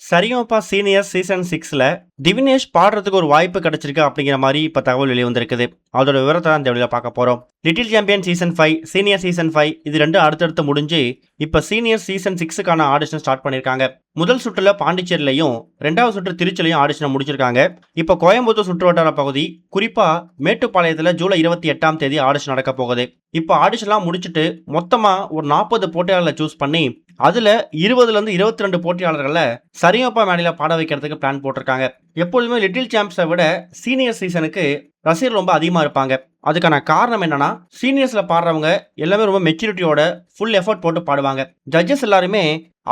Sa Re Ga Ma Pa senior season 6ல Divinesh பாடுறதுக்கு ஒரு வாய்ப்பு கிடைச்சிருக்கு அப்படிங்கிற மாதிரி இப்போ தகவல் வெளியே வந்திருக்குது. அதோட விவரத்தை தான் இந்த வீடியோவில் பார்க்க போகிறோம். Little champion season 5, senior season 5 இது ரெண்டும் அடுத்தடுத்து முடிஞ்சு இப்போ சீனியர் சீசன் 6க்கான ஆடிஷன் ஸ்டார்ட் பண்ணியிருக்காங்க. முதல் சுற்றுல பாண்டிச்சேரியிலையும் ரெண்டாவது சுற்று திருச்சிலையும் ஆடிஷனை முடிச்சிருக்காங்க. இப்போ கோயம்புத்தூர் சுற்று வட்டார பகுதி குறிப்பாக மேட்டுப்பாளையத்தில் ஜூலை 28ஆம் தேதி ஆடிஷன் நடக்க போகுது. இப்போ ஆடிஷன்லாம் முடிச்சுட்டு மொத்தமாக ஒரு 40 போட்டியாளர்களை சூஸ் பண்ணி அதில் 20லேருந்து 22 போட்டியாளர்களை சரிகமபா மேடையில் பாட வைக்கிறதுக்கு பிளான் போட்டிருக்காங்க. எப்பொழுதுமே லிட்டில் சாம்ப்ஸை விட சீனியர் சீசனுக்கு ரசிகர் ரொம்ப அதிகமாக இருப்பாங்க. அதுக்கான காரணம் என்னன்னா, சீனியர்ஸில் பாடுறவங்க எல்லாமே ரொம்ப மெச்சூரிட்டியோட ஃபுல் எஃபர்ட் போட்டு பாடுவாங்க. ஜட்ஜஸ் எல்லாருமே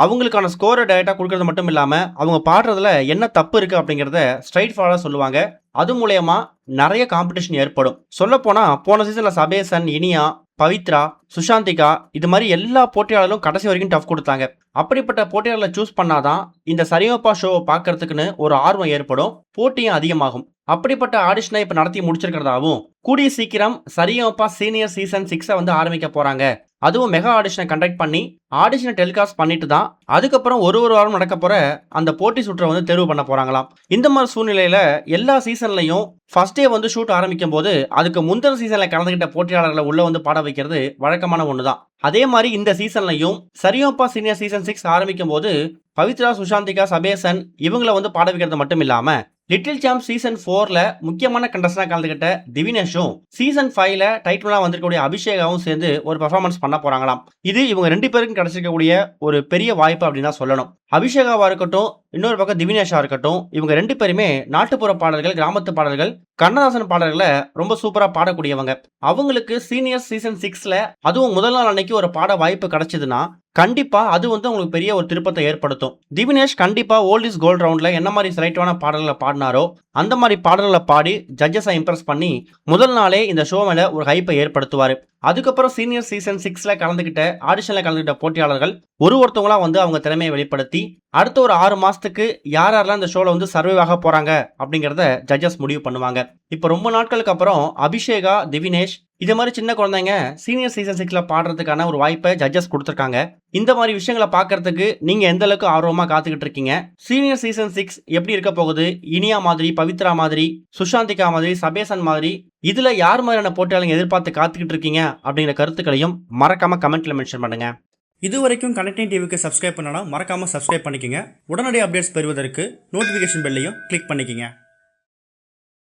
அவங்களுக்கான ஸ்கோரை டைரெக்டாக கொடுக்கறது மட்டும் இல்லாமல் அவங்க பாடுறதுல என்ன தப்பு இருக்குது அப்படிங்கிறத ஸ்ட்ரைட் ஃபார்வர்டாக சொல்லுவாங்க. அது மூலயமா நிறைய காம்படிஷன் ஏற்படும். சொல்லப்போனால் போன சீசனில் சபேசன், இனியா, பவித்ரா, சுஷாந்திகா இது மாதிரி எல்லா போட்டியாளர்களும் கடைசி வரைக்கும் டஃப் கொடுத்தாங்க. அப்படிப்பட்ட போட்டியாளர்களை சூஸ் பண்ணாதான் இந்த சரிகமபா ஷோவை பார்க்கறதுக்குன்னு ஒரு ஆர்வம் ஏற்படும், போட்டியும் அதிகமாகும். அப்படிப்பட்ட ஆடிஷனை இப்போ நடத்தி முடிச்சிருக்கிறதாவும் கூடிய சீக்கிரம் சரிகமபா சீனியர் சீசன் 6 ஆரம்பிக்க போறாங்க. அதுவும் மெகா ஆடிஷனை கண்டக்ட் பண்ணி ஆடிஷனை டெலிகாஸ்ட் பண்ணிட்டு தான் அதுக்கப்புறம் ஒரு வாரம் நடக்க போற அந்த போட்டி சுற்றை தேர்வு பண்ண போறாங்களாம். இந்த மாதிரி சூழ்நிலையில எல்லா சீசன்லையும் ஃபர்ஸ்ட் டே ஷூட் ஆரம்பிக்கும் போது அதுக்கு முந்தின சீசன்ல கலந்துகிட்ட போட்டியாளர்களை உள்ள பாட வைக்கிறது வழக்கமான ஒண்ணுதான். அதே மாதிரி இந்த சீசன்லையும் சரிகமபா சீனியர் சீசன் 6 ஆரம்பிக்கும் போது பவித்ரா, சுஷாந்திகா, சபேசன் இவங்களை பாட வைக்கிறது மட்டும் இல்லாம லிட்டில் சாம்ப் சீசன் 4ல முக்கியமான கண்டஸ்டனா கலந்துகிட்ட திவினேஷும் சீசன் 5ல டைட்டிலா வந்திருக்கக்கூடிய அபிஷேகாவும் சேர்ந்து ஒரு பெர்ஃபார்மன்ஸ் பண்ண போறாங்களாம். இது இவங்க 2 பேருக்கும் கிடைச்சிருக்கக்கூடிய ஒரு பெரிய வாய்ப்பு அப்படின்னு தான் சொல்லணும். அபிஷேகாவா இருக்கட்டும், இன்னொரு பக்கம் திவினேஷா இருக்கட்டும், இவங்க 2 பேருமே நாட்டுப்புற பாடல்கள், கிராமத்து பாடல்கள், கண்ணதாசன் பாடல்களை ரொம்ப சூப்பரா பாடக்கூடியவங்க. அவங்களுக்கு சீனியர் சீசன் 6ல அதுவும் முதல் நாள் அன்னைக்கு ஒரு பாட வாய்ப்பு கிடைச்சதுன்னா கண்டிப்பா அது உங்களுக்கு பெரிய ஒரு திருப்பத்தை ஏற்படுத்தும். திவினேஷ் கண்டிப்பா ஓல்ட் இஸ் கோல்ட் ரவுண்ட்ல என்ன மாதிரி செலக்டான பாடல்களை பாடினாரோ அந்த மாதிரி பாடல்களை பாடி ஜட்ஜஸை இம்ப்ரெஸ் பண்ணி முதல் நாளே இந்த ஷோ மேல ஒரு ஹைப்பை ஏற்படுத்துவாரு. அதுக்கப்புறம் சீனியர் சீசன் 6ல கலந்துகிட்ட ஆடிஷன்ல கலந்துகிட்ட போட்டியாளர்கள் ஒருத்தவங்களா அவங்க திறமையை வெளிப்படுத்தி அடுத்த ஒரு 6 மாசத்துக்கு யாரெல்லாம் இந்த ஷோல சர்வைவ் ஆக போறாங்க அப்படிங்கறத ஜட்ஜஸ் முடிவு பண்ணுவாங்க. இப்ப ரொம்ப நாட்களுக்கு அப்புறம் அபிஷேகா, திவினேஷ் இதே மாதிரி சின்ன குழந்தைங்க சீனியர் சீசன் 6ல பாடுறதுக்கான ஒரு வாய்ப்பை ஜட்ஜஸ் கொடுத்துருக்காங்க. இந்த மாதிரி விஷயங்களை பார்க்கறதுக்கு நீங்க எந்த அளவுக்கு ஆர்வமா காத்துக்கிட்டு இருக்கீங்க? சீனியர் சீசன் 6 எப்படி இருக்க போகுது? இனியா மாதிரி, பவித்ரா மாதிரி, சுஷாந்திகா மாதிரி, சபேசன் மாதிரி இதுல யார் மாதிரியான போட்டியாளங்க எதிர்பார்த்து காத்துக்கிட்டு இருக்கீங்க அப்படிங்கிற கருத்துக்களையும் மறக்காம கமெண்ட்ல மென்ஷன் பண்ணுங்க. இதுவரைக்கும் கனெக்டிங் டிவிக்கு சப்ஸ்கிரைப் பண்ணனா மறக்காம சப்ஸ்கிரைப் பண்ணிக்கங்க. உடனடி அப்டேட்ஸ் பெறுவதற்கு நோட்டிபிகேஷன் பெல்லையும் கிளிக் பண்ணிக்கங்க.